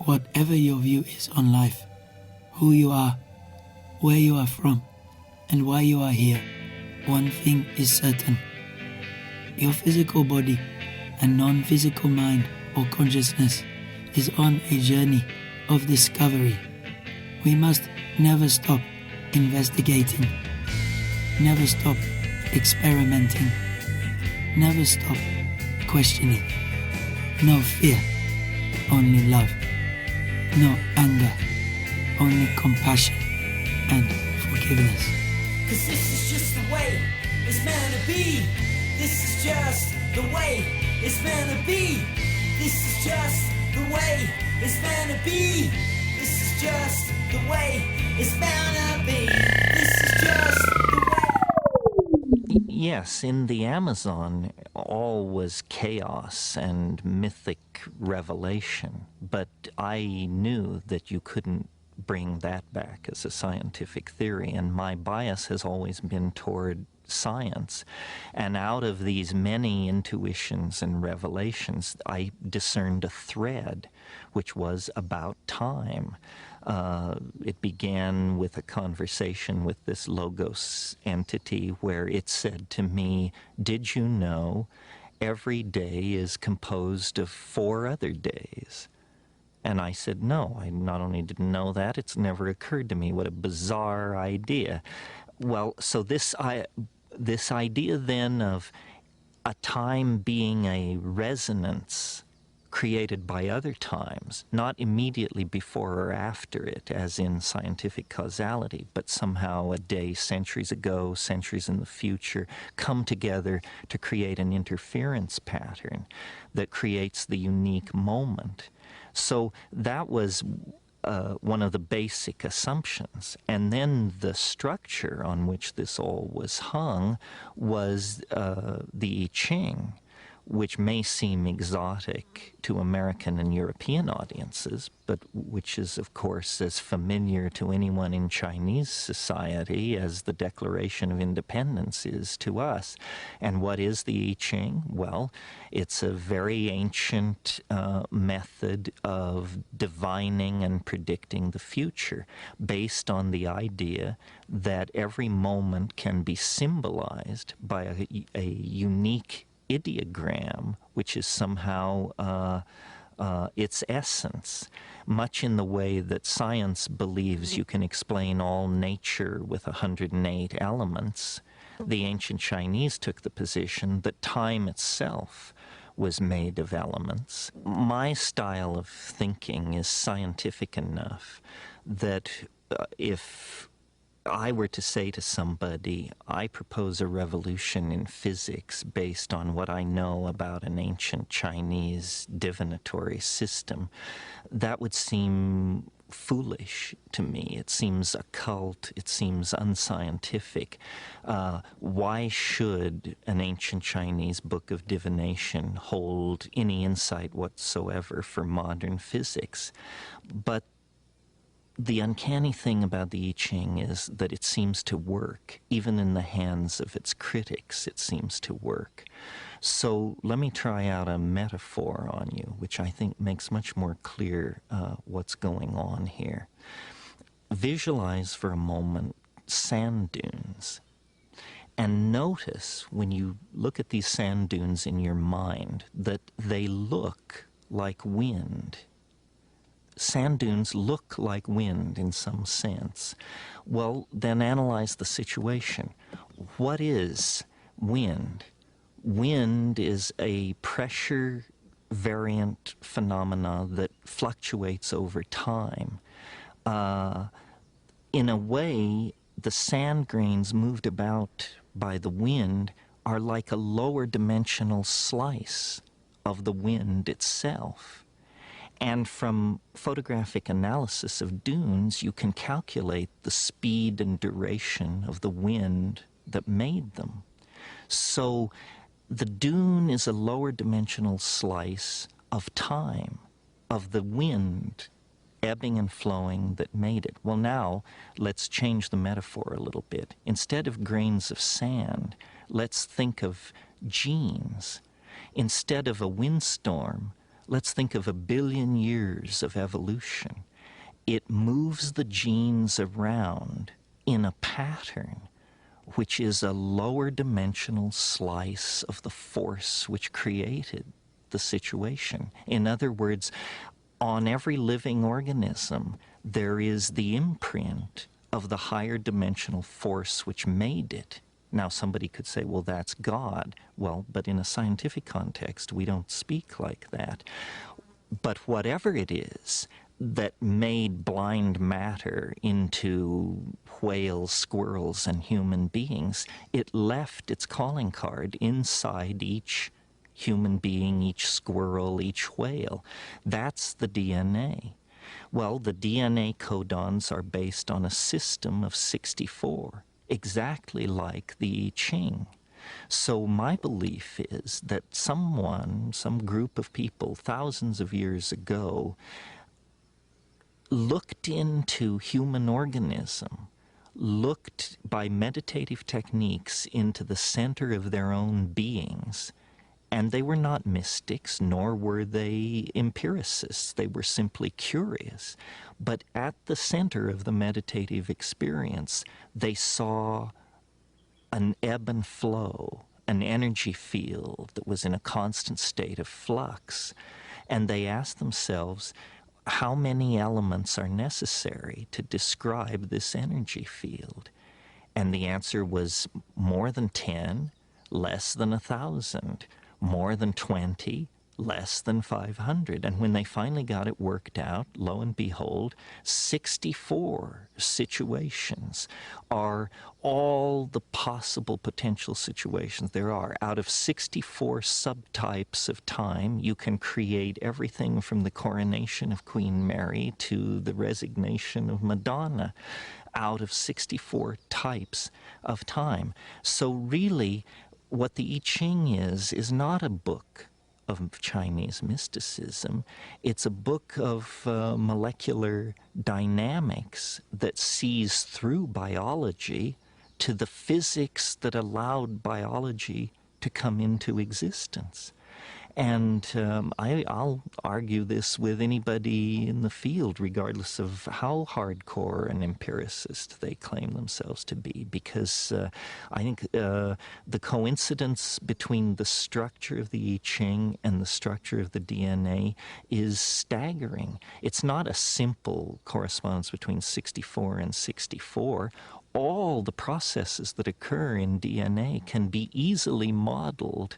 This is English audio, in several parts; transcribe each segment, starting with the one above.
Whatever your view is on life, who you are, where you are from, and why you are here, one thing is certain. Your physical body and non-physical mind or consciousness is on a journey of discovery. We must never stop investigating, never stop experimenting, never stop questioning. No fear, only love. No anger, only compassion and forgiveness. 'Cause this is just the way it's meant to be. This is just the way it's meant to be. This is just the way it's meant to be. This is just the way it's meant to be. This is just the way. Yes, in the Amazon, all was chaos and mythic revelation, but I knew that you couldn't bring that back as a scientific theory, and my bias has always been toward science. And out of these many intuitions and revelations, I discerned a thread, which was about time. It began with a conversation with this Logos entity where it said to me, "Did you know every day is composed of 4 other days?" And I said, no, I not only didn't know that, it's never occurred to me. What a bizarre idea. Well, so this idea then of a time being a resonance created by other times, not immediately before or after it, as in scientific causality, but somehow a day centuries ago, centuries in the future, come together to create an interference pattern that creates the unique moment. So that was one of the basic assumptions. And then the structure on which this all was hung was the I Ching, which may seem exotic to American and European audiences, but which is, of course, as familiar to anyone in Chinese society as the Declaration of Independence is to us. And what is the I Ching? Well, it's a very ancient method of divining and predicting the future, based on the idea that every moment can be symbolized by a unique ideogram, which is somehow its essence, much in the way that science believes you can explain all nature with 108 elements. The ancient Chinese took the position that time itself was made of elements. My style of thinking is scientific enough that if I were to say to somebody, I propose a revolution in physics based on what I know about an ancient Chinese divinatory system, that would seem foolish to me. It seems occult. It seems unscientific. Why should an ancient Chinese book of divination hold any insight whatsoever for modern physics? But the uncanny thing about the I Ching is that it seems to work. Even in the hands of its critics, it seems to work. So let me try out a metaphor on you, which I think makes much more clear what's going on here. Visualize for a moment sand dunes. And notice, when you look at these sand dunes in your mind, that they look like wind. Sand dunes look like wind in some sense. Well, then analyze the situation. What is wind? Wind is a pressure variant phenomena that fluctuates over time. In a way, the sand grains moved about by the wind are like a lower dimensional slice of the wind itself. And from photographic analysis of dunes, you can calculate the speed and duration of the wind that made them. So the dune is a lower dimensional slice of time, of the wind ebbing and flowing that made it. Well, now let's change the metaphor a little bit. Instead of grains of sand, let's think of genes. Instead of a windstorm, Let's think of 1 billion years of evolution. It moves the genes around in a pattern which is a lower dimensional slice of the force which created the situation. In other words, on every living organism, there is the imprint of the higher dimensional force which made it. Now, somebody could say, well, that's God. Well, but in a scientific context, we don't speak like that. But whatever it is that made blind matter into whales, squirrels, and human beings, it left its calling card inside each human being, each squirrel, each whale. That's the DNA. Well, the DNA codons are based on a system of 64, exactly like the I Ching. So my belief is that some group of people thousands of years ago looked into human organism, looked by meditative techniques into the center of their own beings, and they were not mystics, nor were they empiricists. They were simply curious. But at the center of the meditative experience, they saw an ebb and flow, an energy field that was in a constant state of flux. And they asked themselves, how many elements are necessary to describe this energy field? And the answer was more than 10, less than 1,000, more than 20, less than 500. And when they finally got it worked out, lo and behold, 64 situations are all the possible potential situations there are. Out of 64 subtypes of time, you can create everything from the coronation of Queen Mary to the resignation of Madonna, out of 64 types of time. So really, what the I Ching is not a book of Chinese mysticism. It's a book of molecular dynamics that sees through biology to the physics that allowed biology to come into existence. And I'll argue this with anybody in the field, regardless of how hardcore an empiricist they claim themselves to be, because I think the coincidence between the structure of the I Ching and the structure of the DNA is staggering. It's not a simple correspondence between 64 and 64. All the processes that occur in DNA can be easily modeled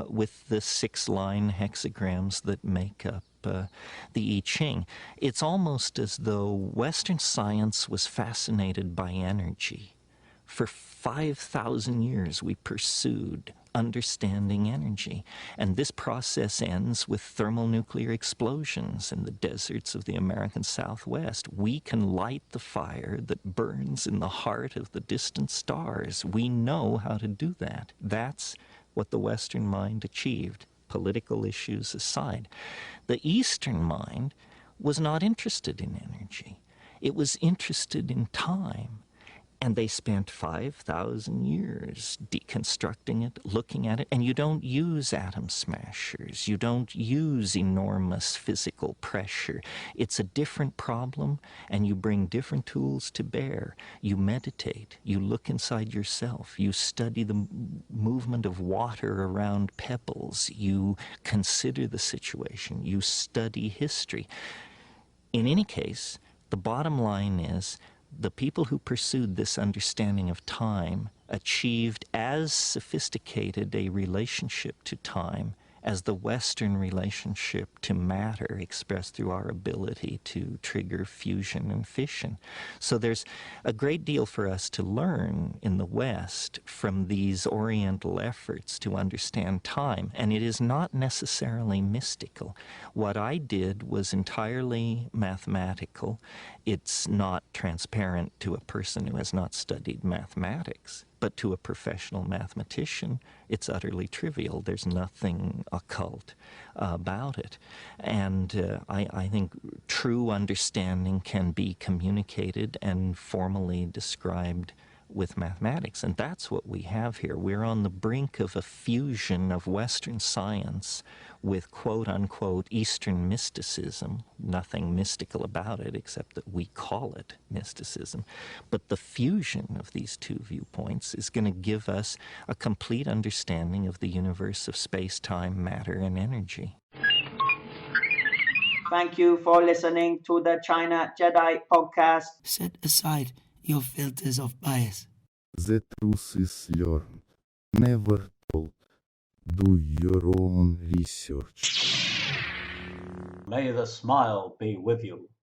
with the 6-line hexagrams that make up the I Ching. It's almost as though Western science was fascinated by energy. For 5,000 years we pursued understanding energy. And this process ends with thermonuclear explosions in the deserts of the American Southwest. We can light the fire that burns in the heart of the distant stars. We know how to do that. That's what the Western mind achieved, political issues aside. The Eastern mind was not interested in energy. It was interested in time. And they spent 5,000 years deconstructing it, looking at it. And you don't use atom smashers. You don't use enormous physical pressure. It's a different problem, and you bring different tools to bear. You meditate. You look inside yourself. You study the movement of water around pebbles. You consider the situation. You study history. In any case, the bottom line is, the people who pursued this understanding of time achieved as sophisticated a relationship to time as the Western relationship to matter expressed through our ability to trigger fusion and fission. So there's a great deal for us to learn in the West from these Oriental efforts to understand time, and it is not necessarily mystical. What I did was entirely mathematical. It's not transparent to a person who has not studied mathematics. But to a professional mathematician, it's utterly trivial. There's nothing occult about it. And I think true understanding can be communicated and formally described with mathematics. And that's what we have here. We're on the brink of a fusion of Western science with quote-unquote Eastern mysticism, nothing mystical about it except that we call it mysticism. But the fusion of these two viewpoints is going to give us a complete understanding of the universe of space, time, matter, and energy. Thank you for listening to the China Jedi podcast. Set aside your filters of bias. The truth is learned, never told. Do your own research. May the smile be with you.